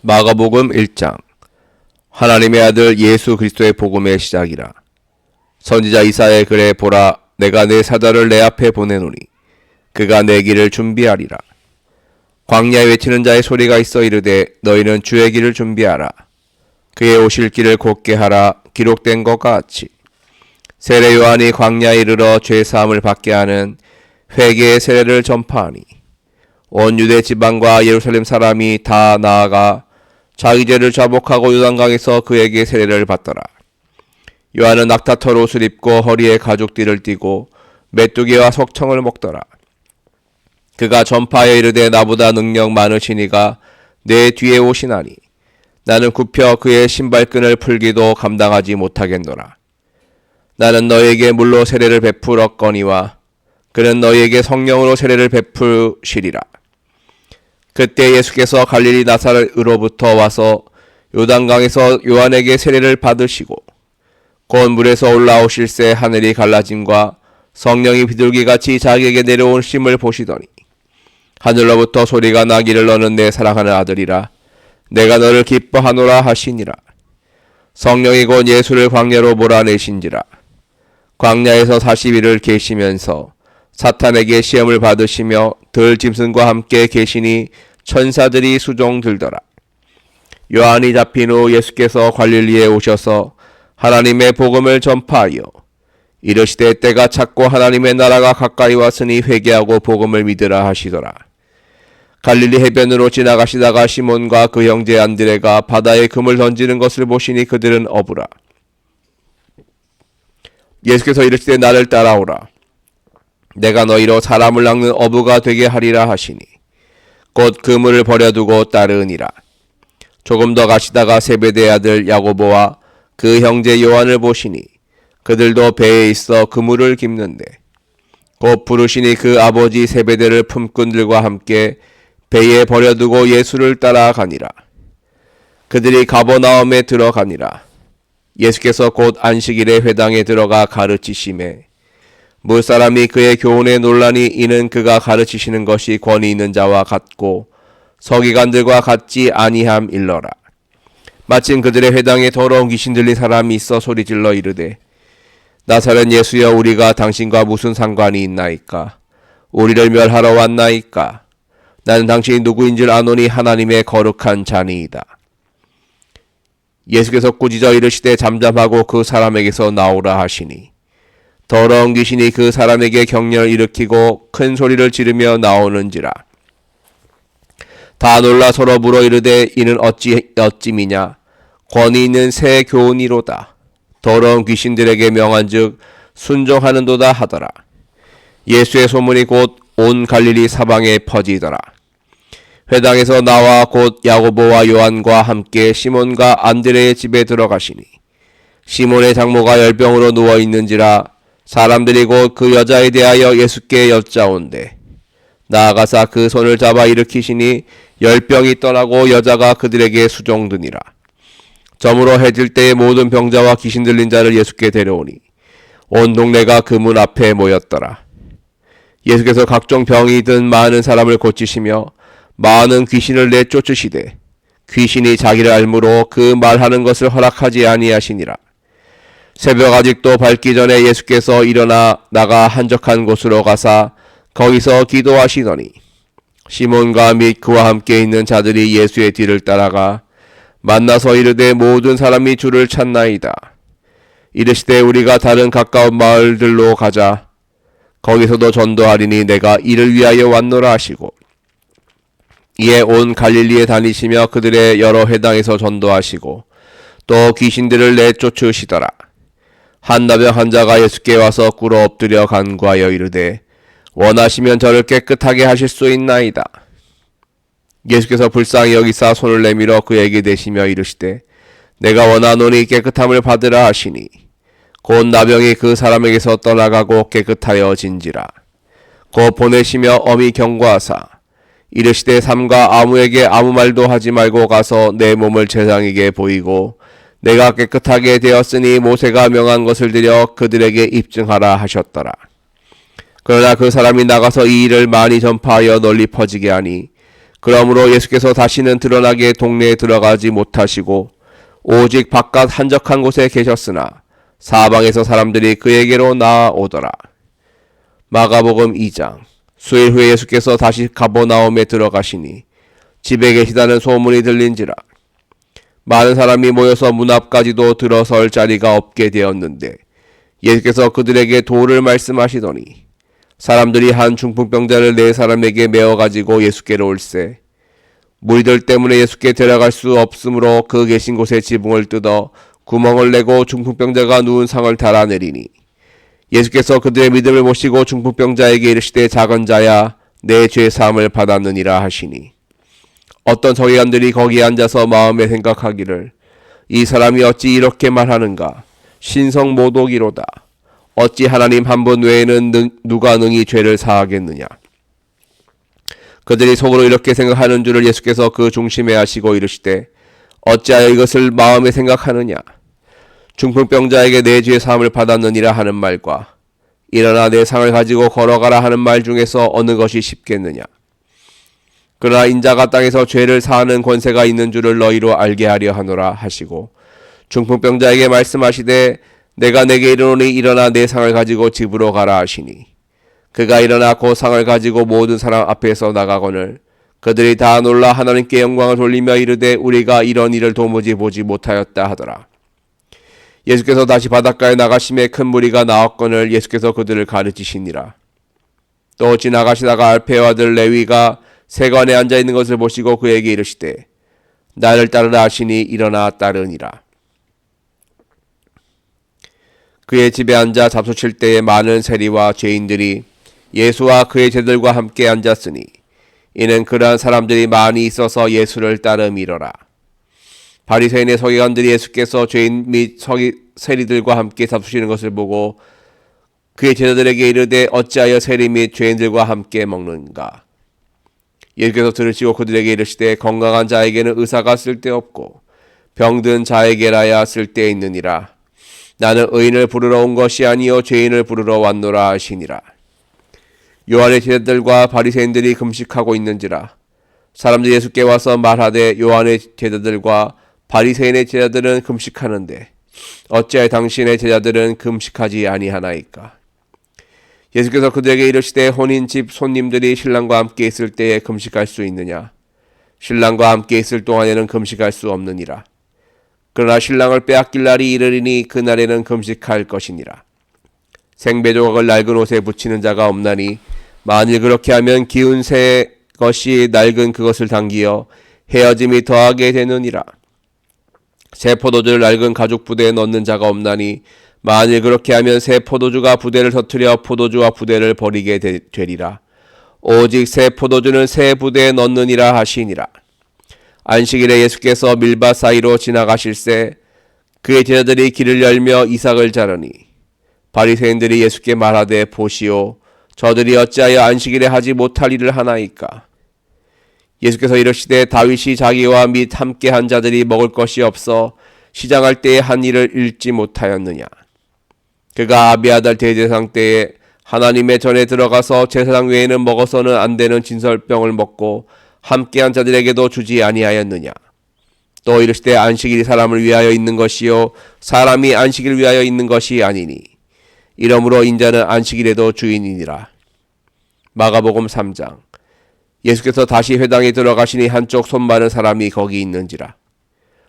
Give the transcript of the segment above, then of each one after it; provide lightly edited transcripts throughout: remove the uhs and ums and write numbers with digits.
마가복음 1장. 하나님의 아들 예수 그리스도의 복음의 시작이라. 선지자 이사야의 글에 보라, 내가 내 사자를 내 앞에 보내노니 그가 내 길을 준비하리라. 광야에 외치는 자의 소리가 있어 이르되 너희는 주의 길을 준비하라. 그의 오실 길을 곧게 하라. 기록된 것과 같이 세례 요한이 광야에 이르러 죄 사함을 받게 하는 회개의 세례를 전파하니 온 유대 지방과 예루살렘 사람이 다 나아가 자기 죄를 자복하고 요단강에서 그에게 세례를 받더라. 요한은 낙타털 옷을 입고 허리에 가죽띠를 띠고 메뚜기와 석청을 먹더라. 그가 전파하여 이르되 나보다 능력 많으시니가 내 뒤에 오시나니 나는 굽혀 그의 신발끈을 풀기도 감당하지 못하겠노라. 나는 너에게 물로 세례를 베풀었거니와 그는 너에게 성령으로 세례를 베푸시리라. 그때 예수께서 갈릴리 나사렛으로부터 와서 요단강에서 요한에게 세례를 받으시고 곧 물에서 올라오실새 하늘이 갈라짐과 성령이 비둘기같이 자기에게 내려온 심을 보시더니 하늘로부터 소리가 나기를 너는 내 사랑하는 아들이라 내가 너를 기뻐하노라 하시니라. 성령이 곧 예수를 광야로 몰아내신지라. 광야에서 40일을 계시면서 사탄에게 시험을 받으시며 들짐승과 함께 계시니 천사들이 수종 들더라. 요한이 잡힌 후 예수께서 갈릴리에 오셔서 하나님의 복음을 전파하여 이르시되 때가 찼고 하나님의 나라가 가까이 왔으니 회개하고 복음을 믿으라 하시더라. 갈릴리 해변으로 지나가시다가 시몬과 그 형제 안드레가 바다에 금을 던지는 것을 보시니 그들은 어부라. 예수께서 이르시되 나를 따라오라. 내가 너희로 사람을 낚는 어부가 되게 하리라 하시니 곧 그물을 버려두고 따르니라. 조금 더 가시다가 세베대의 아들 야고보와 그 형제 요한을 보시니 그들도 배에 있어 그물을 깁는데 곧 부르시니 그 아버지 세베대를 품꾼들과 함께 배에 버려두고 예수를 따라가니라. 그들이 가버나움에 들어가니라. 예수께서 곧 안식일에 회당에 들어가 가르치시매 무사람이 그의 교훈에 논란이 이는 그가 가르치시는 것이 권위 있는 자와 같고 서기관들과 같지 아니함 일러라. 마침 그들의 회당에 더러운 귀신 들린 사람이 있어 소리질러 이르되 나사렛 예수여 우리가 당신과 무슨 상관이 있나이까? 우리를 멸하러 왔나이까? 나는 당신이 누구인 줄 아노니 하나님의 거룩한 자니이다. 예수께서 꾸짖어 이르시되 잠잠하고 그 사람에게서 나오라 하시니 더러운 귀신이 그 사람에게 경련을 일으키고 큰 소리를 지르며 나오는지라. 다 놀라 서로 물어 이르되 이는 어찌미냐? 권위 있는 새 교훈이로다. 더러운 귀신들에게 명한즉 순종하는도다 하더라. 예수의 소문이 곧 온 갈릴리 사방에 퍼지더라. 회당에서 나와 곧 야고보와 요한과 함께 시몬과 안드레의 집에 들어가시니 시몬의 장모가 열병으로 누워 있는지라. 사람들이 곧 그 여자에 대하여 예수께 여짜온대 나아가사 그 손을 잡아 일으키시니 열병이 떠나고 여자가 그들에게 수종드니라. 저물어 해질 때에 모든 병자와 귀신 들린 자를 예수께 데려오니 온 동네가 그 문 앞에 모였더라. 예수께서 각종 병이 든 많은 사람을 고치시며 많은 귀신을 내쫓으시되 귀신이 자기를 알므로 그 말하는 것을 허락하지 아니하시니라. 새벽 아직도 밝기 전에 예수께서 일어나 나가 한적한 곳으로 가사 거기서 기도하시더니 시몬과 및 그와 함께 있는 자들이 예수의 뒤를 따라가 만나서 이르되 모든 사람이 주를 찾나이다. 이르시되 우리가 다른 가까운 마을들로 가자. 거기서도 전도하리니 내가 이를 위하여 왔노라 하시고 이에 온 갈릴리에 다니시며 그들의 여러 회당에서 전도하시고 또 귀신들을 내쫓으시더라. 한 나병 환자가 예수께 와서 꿇어 엎드려 간구하여 이르되 원하시면 저를 깨끗하게 하실 수 있나이다. 예수께서 불쌍히 여기사 손을 내밀어 그에게 대시며 이르시되 내가 원하노니 깨끗함을 받으라 하시니 곧 나병이 그 사람에게서 떠나가고 깨끗하여진지라. 곧 보내시며 엄히 경고하사 이르시되 삼가 아무에게 아무 말도 하지 말고 가서 내 몸을 제사장에게 보이고 내가 깨끗하게 되었으니 모세가 명한 것을 드려 그들에게 입증하라 하셨더라. 그러나 그 사람이 나가서 이 일을 많이 전파하여 널리 퍼지게 하니 그러므로 예수께서 다시는 드러나게 동네에 들어가지 못하시고 오직 바깥 한적한 곳에 계셨으나 사방에서 사람들이 그에게로 나아오더라. 마가복음 2장. 수일 후에 예수께서 다시 가버나움에 들어가시니 집에 계시다는 소문이 들린지라. 많은 사람이 모여서 문 앞까지도 들어설 자리가 없게 되었는데 예수께서 그들에게 도를 말씀하시더니 사람들이 한 중풍병자를 네 사람에게 메어 가지고 예수께로 올세 무리들 때문에 예수께 데려갈 수 없으므로 그 계신 곳에 지붕을 뜯어 구멍을 내고 중풍병자가 누운 상을 달아내리니 예수께서 그들의 믿음을 보시고 중풍병자에게 이르시되 작은 자야 내 죄 사함을 받았느니라 하시니 어떤 서기관들이 거기에 앉아서 마음에 생각하기를 이 사람이 어찌 이렇게 말하는가 신성모독이로다. 어찌 하나님 한 분 외에는 누가 능히 죄를 사하겠느냐. 그들이 속으로 이렇게 생각하는 줄을 예수께서 그 중심에 하시고 이르시되 어찌하여 이것을 마음에 생각하느냐. 중풍병자에게 내 죄 사함을 받았느니라 하는 말과 일어나 내 상을 가지고 걸어가라 하는 말 중에서 어느 것이 쉽겠느냐. 그러나 인자가 땅에서 죄를 사하는 권세가 있는 줄을 너희로 알게 하려 하노라 하시고 중풍병자에게 말씀하시되 내가 내게 이르노니 일어나 내 상을 가지고 집으로 가라 하시니 그가 일어나 그 상을 가지고 모든 사람 앞에서 나가거늘 그들이 다 놀라 하나님께 영광을 돌리며 이르되 우리가 이런 일을 도무지 보지 못하였다 하더라. 예수께서 다시 바닷가에 나가심에 큰 무리가 나왔거늘 예수께서 그들을 가르치시니라. 또 지나가시다가 알페의 아들 레위가 세관에 앉아있는 것을 보시고 그에게 이르시되 나를 따르라 하시니 일어나 따르니라. 그의 집에 앉아 잡수칠 때에 많은 세리와 죄인들이 예수와 그의 제자들과 함께 앉았으니 이는 그러한 사람들이 많이 있어서 예수를 따름이러라. 바리새인의 서기관들이 예수께서 죄인 및 세리들과 함께 잡수시는 것을 보고 그의 제자들에게 이르되 어찌하여 세리 및 죄인들과 함께 먹는가. 예수께서 들으시고 그들에게 이르시되 건강한 자에게는 의사가 쓸데없고 병든 자에게라야 쓸데있느니라. 나는 의인을 부르러 온 것이 아니요 죄인을 부르러 왔노라 하시니라. 요한의 제자들과 바리새인들이 금식하고 있는지라. 사람들이 예수께 와서 말하되 요한의 제자들과 바리새인의 제자들은 금식하는데 어찌하여 당신의 제자들은 금식하지 아니하나이까. 예수께서 그들에게 이르시되 혼인 집 손님들이 신랑과 함께 있을 때에 금식할 수 있느냐. 신랑과 함께 있을 동안에는 금식할 수 없느니라. 그러나 신랑을 빼앗길 날이 이르리니 그날에는 금식할 것이니라. 생배조각을 낡은 옷에 붙이는 자가 없나니 만일 그렇게 하면 기운 새 것이 낡은 그것을 당기어 헤어짐이 더하게 되느니라. 새 포도주를 낡은 가죽 부대에 넣는 자가 없나니 만일 그렇게 하면 새 포도주가 부대를 터뜨려 포도주와 부대를 버리게 되리라. 오직 새 포도주는 새 부대에 넣느니라 하시니라. 안식일에 예수께서 밀밭 사이로 지나가실새 그의 제자들이 길을 열며 이삭을 자르니 바리새인들이 예수께 말하되 보시오 저들이 어찌하여 안식일에 하지 못할 일을 하나이까. 예수께서 이르시되 다윗이 자기와 및 함께한 자들이 먹을 것이 없어 시장할 때에 한 일을 잃지 못하였느냐. 그가 아비아달 대제사장 때에 하나님의 전에 들어가서 제사장 외에는 먹어서는 안 되는 진설병을 먹고 함께한 자들에게도 주지 아니하였느냐. 또 이르시되 안식일이 사람을 위하여 있는 것이요 사람이 안식일을 위하여 있는 것이 아니니 이러므로 인자는 안식일에도 주인이니라. 마가복음 3장. 예수께서 다시 회당에 들어가시니 한쪽 손 많은 사람이 거기 있는지라.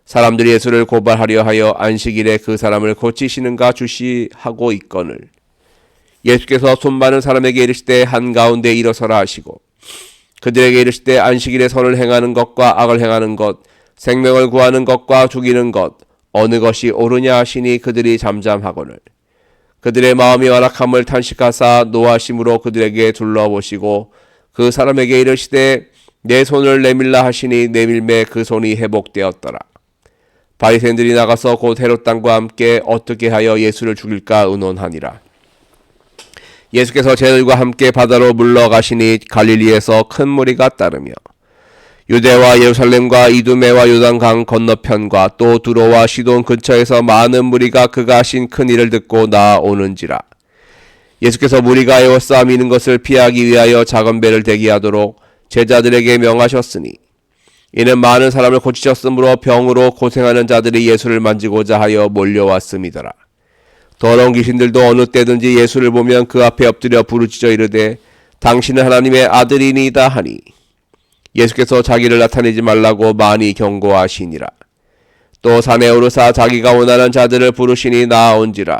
사람들이 예수를 고발하려 하여 안식일에 그 사람을 고치시는가 주시하고 있거늘 예수께서 손 많은 사람에게 이르시되 한가운데 일어서라 하시고 그들에게 이르시되 안식일에 선을 행하는 것과 악을 행하는 것 생명을 구하는 것과 죽이는 것 어느 것이 옳으냐 하시니 그들이 잠잠하거늘 그들의 마음이 완악함을 탄식하사 노하심으로 그들에게 둘러보시고 그 사람에게 이르시되 내 손을 내밀라 하시니 내밀매 그 손이 회복되었더라. 바리새인들이 나가서 곧 헤롯 당과 함께 어떻게 하여 예수를 죽일까 의논하니라. 예수께서 제자들과 함께 바다로 물러가시니 갈릴리에서 큰 무리가 따르며 유대와 예루살렘과 이두메와 요단강 건너편과 또 두로와 시돈 근처에서 많은 무리가 그가 하신 큰 일을 듣고 나아오는지라. 예수께서 무리가 에워싸 미는 것을 피하기 위하여 작은 배를 대기하도록 제자들에게 명하셨으니 이는 많은 사람을 고치셨으므로 병으로 고생하는 자들이 예수를 만지고자 하여 몰려왔음이더라. 더러운 귀신들도 어느 때든지 예수를 보면 그 앞에 엎드려 부르짖어 이르되 당신은 하나님의 아들이니이다 하니 예수께서 자기를 나타내지 말라고 많이 경고하시니라. 또 산에 오르사 자기가 원하는 자들을 부르시니 나아온지라.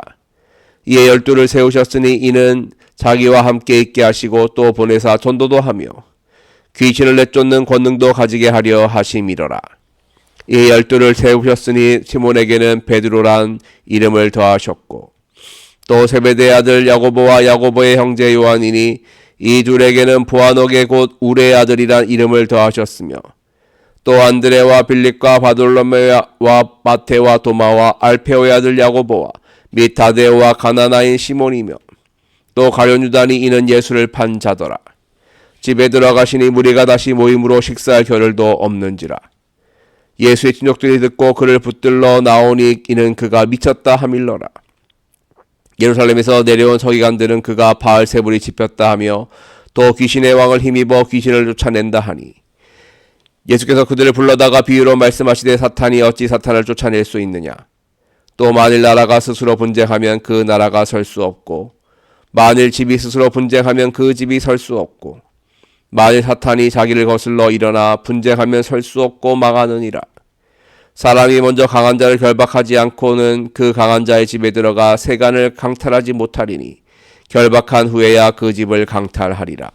이에 12를 세우셨으니 이는 자기와 함께 있게 하시고 또 보내사 전도도 하며 귀신을 내쫓는 권능도 가지게 하려 하심이러라. 이에 12를 세우셨으니 시몬에게는 베드로란 이름을 더하셨고 또 세베대의 아들 야고보와 야고보의 형제 요한이니 이 둘에게는 보아너게 곧 우레의 아들이란 이름을 더하셨으며 또 안드레와 빌립과 바돌로메와 마테와 도마와 알페오의 아들 야고보와 및 다데오와 가나나인 시몬이며 또 가룟 유다니 이는 예수를 판 자더라. 집에 들어가시니 무리가 다시 모임으로 식사할 겨를도 없는지라. 예수의 친족들이 듣고 그를 붙들러 나오니 이는 그가 미쳤다 하밀러라. 예루살렘에서 내려온 서기관들은 그가 바알세불이 짚혔다 하며 또 귀신의 왕을 힘입어 귀신을 쫓아낸다 하니 예수께서 그들을 불러다가 비유로 말씀하시되 사탄이 어찌 사탄을 쫓아낼 수 있느냐. 또 만일 나라가 스스로 분쟁하면 그 나라가 설 수 없고 만일 집이 스스로 분쟁하면 그 집이 설 수 없고 만일 사탄이 자기를 거슬러 일어나 분쟁하면 설 수 없고 망하느니라. 사람이 먼저 강한 자를 결박하지 않고는 그 강한 자의 집에 들어가 세간을 강탈하지 못하리니 결박한 후에야 그 집을 강탈하리라.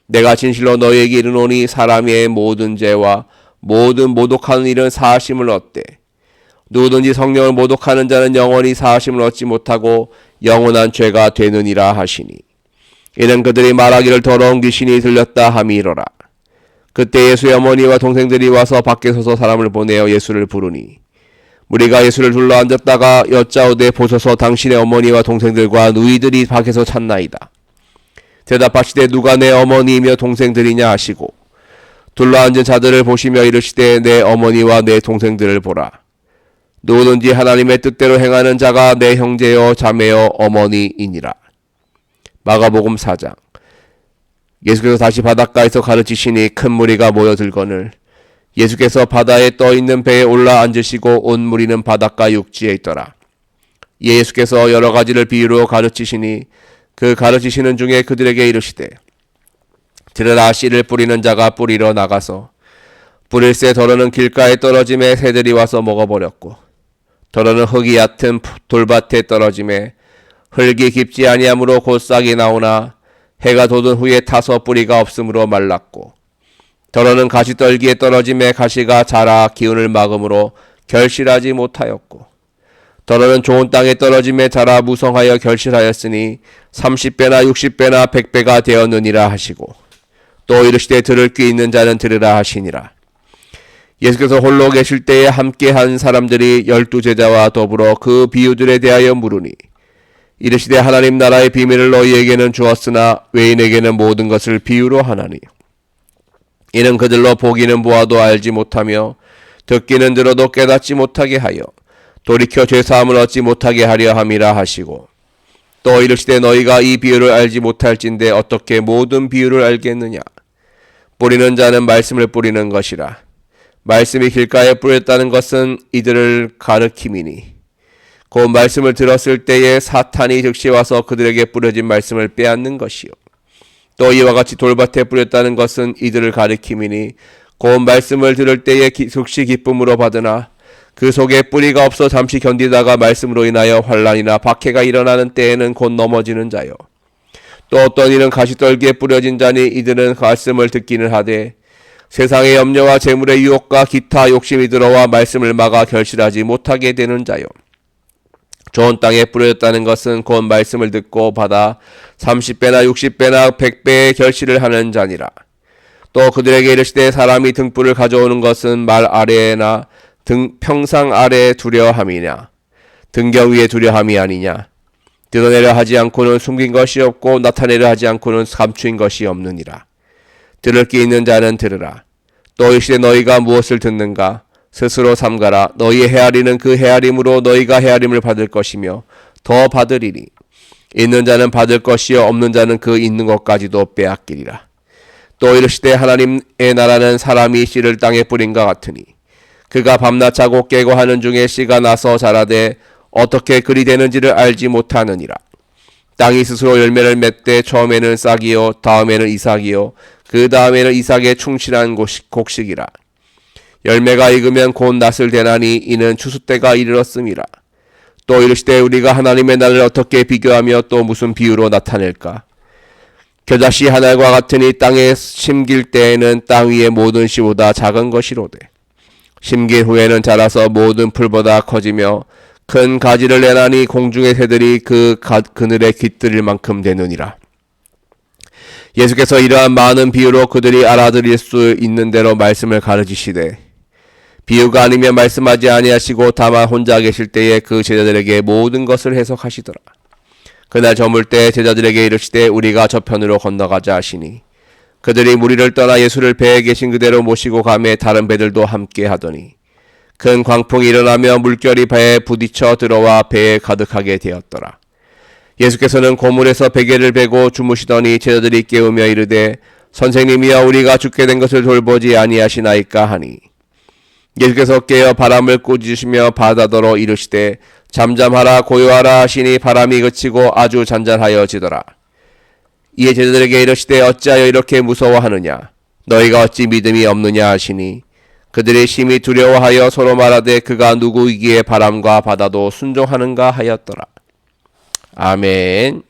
내가 진실로 너희에게 이르노니 사람의 모든 죄와 모든 모독하는 일은 사하심을 얻되 누구든지 성령을 모독하는 자는 영원히 사하심을 얻지 못하고 영원한 죄가 되느니라 하시니 이는 그들이 말하기를 더러운 귀신이 들렸다 함이로라. 그때 예수의 어머니와 동생들이 와서 밖에 서서 사람을 보내어 예수를 부르니 무리가 예수를 둘러 앉았다가 여짜오되 보소서 당신의 어머니와 동생들과 누이들이 밖에서 찾나이다. 대답하시되 누가 내 어머니이며 동생들이냐 하시고 둘러 앉은 자들을 보시며 이르시되 내 어머니와 내 동생들을 보라. 누구든지 하나님의 뜻대로 행하는 자가 내 형제여 자매여 어머니이니라. 마가복음 4장. 예수께서 다시 바닷가에서 가르치시니 큰 무리가 모여들거늘 예수께서 바다에 떠있는 배에 올라 앉으시고 온 무리는 바닷가 육지에 있더라. 예수께서 여러 가지를 비유로 가르치시니 그 가르치시는 중에 그들에게 이르시되 들으라. 씨를 뿌리는 자가 뿌리러 나가서 뿌릴새 더러는 길가에 떨어짐에 새들이 와서 먹어버렸고 더러는 흙이 얕은 돌밭에 떨어짐에 흙이 깊지 아니하므로 곧 싹이 나오나 해가 돋은 후에 타서 뿌리가 없으므로 말랐고 더러는 가시떨기에 떨어짐에 가시가 자라 기운을 막음으로 결실하지 못하였고 더러는 좋은 땅에 떨어짐에 자라 무성하여 결실하였으니 30배나 60배나 100배가 되었느니라 하시고 또 이르시되 들을 귀 있는 자는 들으라 하시니라. 예수께서 홀로 계실 때에 함께한 사람들이 12제자와 더불어 그 비유들에 대하여 물으니 이르시되 하나님 나라의 비밀을 너희에게는 주었으나 외인에게는 모든 것을 비유로 하나니 이는 그들로 보기는 보아도 알지 못하며 듣기는 들어도 깨닫지 못하게 하여 돌이켜 죄사함을 얻지 못하게 하려 함이라 하시고 또 이르시되 너희가 이 비유를 알지 못할진대 어떻게 모든 비유를 알겠느냐. 뿌리는 자는 말씀을 뿌리는 것이라. 말씀이 길가에 뿌렸다는 것은 이들을 가르킴이니 그 말씀을 들었을 때에 사탄이 즉시 와서 그들에게 뿌려진 말씀을 빼앗는 것이요. 또 이와 같이 돌밭에 뿌렸다는 것은 이들을 가르킴이니 그 말씀을 들을 때에 즉시 기쁨으로 받으나 그 속에 뿌리가 없어 잠시 견디다가 말씀으로 인하여 환난이나 박해가 일어나는 때에는 곧 넘어지는 자요. 또 어떤 이는 가시떨기에 뿌려진 자니 이들은 말씀을 듣기는 하되 세상의 염려와 재물의 유혹과 기타 욕심이 들어와 말씀을 막아 결실하지 못하게 되는 자요. 좋은 땅에 뿌려졌다는 것은 곧 말씀을 듣고 받아 30배나 60배나 100배의 결실을 하는 자니라. 또 그들에게 이르시되 사람이 등불을 가져오는 것은 말 아래나 평상 아래에 두려함이냐 등경 위에 두려함이 아니냐. 드러내려 하지 않고는 숨긴 것이 없고 나타내려 하지 않고는 감추인 것이 없느니라. 들을 귀 있는 자는 들으라. 또 이르시되 너희가 무엇을 듣는가 스스로 삼가라. 너희의 헤아리는 그 헤아림으로 너희가 헤아림을 받을 것이며 더 받으리니 있는 자는 받을 것이요 없는 자는 그 있는 것까지도 빼앗기리라. 또 이르시되 하나님의 나라는 사람이 씨를 땅에 뿌린과 같으니 그가 밤낮 자고 깨고 하는 중에 씨가 나서 자라되 어떻게 그리 되는지를 알지 못하느니라. 땅이 스스로 열매를 맺되 처음에는 싹이요 다음에는 이삭이요 그 다음에는 이삭의 충실한 곡식이라. 열매가 익으면 곧 낫을 대나니 이는 추수 때가 이르렀음이라. 또 이르시되 우리가 하나님의 날을 어떻게 비교하며 또 무슨 비유로 나타낼까? 겨자씨 한 알과 같으니 땅에 심길 때에는 땅 위의 모든 씨보다 작은 것이로되 심긴 후에는 자라서 모든 풀보다 커지며 큰 가지를 내나니 공중의 새들이 그 그늘에 깃들일 만큼 되느니라. 예수께서 이러한 많은 비유로 그들이 알아들을 수 있는 대로 말씀을 가르치시되 비유가 아니면 말씀하지 아니하시고 다만 혼자 계실 때에 그 제자들에게 모든 것을 해석하시더라. 그날 저물 때 제자들에게 이르시되 우리가 저편으로 건너가자 하시니 그들이 무리를 떠나 예수를 배에 계신 그대로 모시고 가매 다른 배들도 함께 하더니 큰 광풍이 일어나며 물결이 배에 부딪혀 들어와 배에 가득하게 되었더라. 예수께서는 고물에서 베개를 베고 주무시더니 제자들이 깨우며 이르되 선생님이여 우리가 죽게 된 것을 돌보지 아니하시나이까 하니 예수께서 깨어 바람을 꾸짖으시며 바다더러 이르시되 잠잠하라 고요하라 하시니 바람이 그치고 아주 잔잔하여지더라. 이에 제자들에게 이르시되 어찌하여 이렇게 무서워하느냐 너희가 어찌 믿음이 없느냐 하시니 그들이 심히 두려워하여 서로 말하되 그가 누구이기에 바람과 바다도 순종하는가 하였더라. 아멘.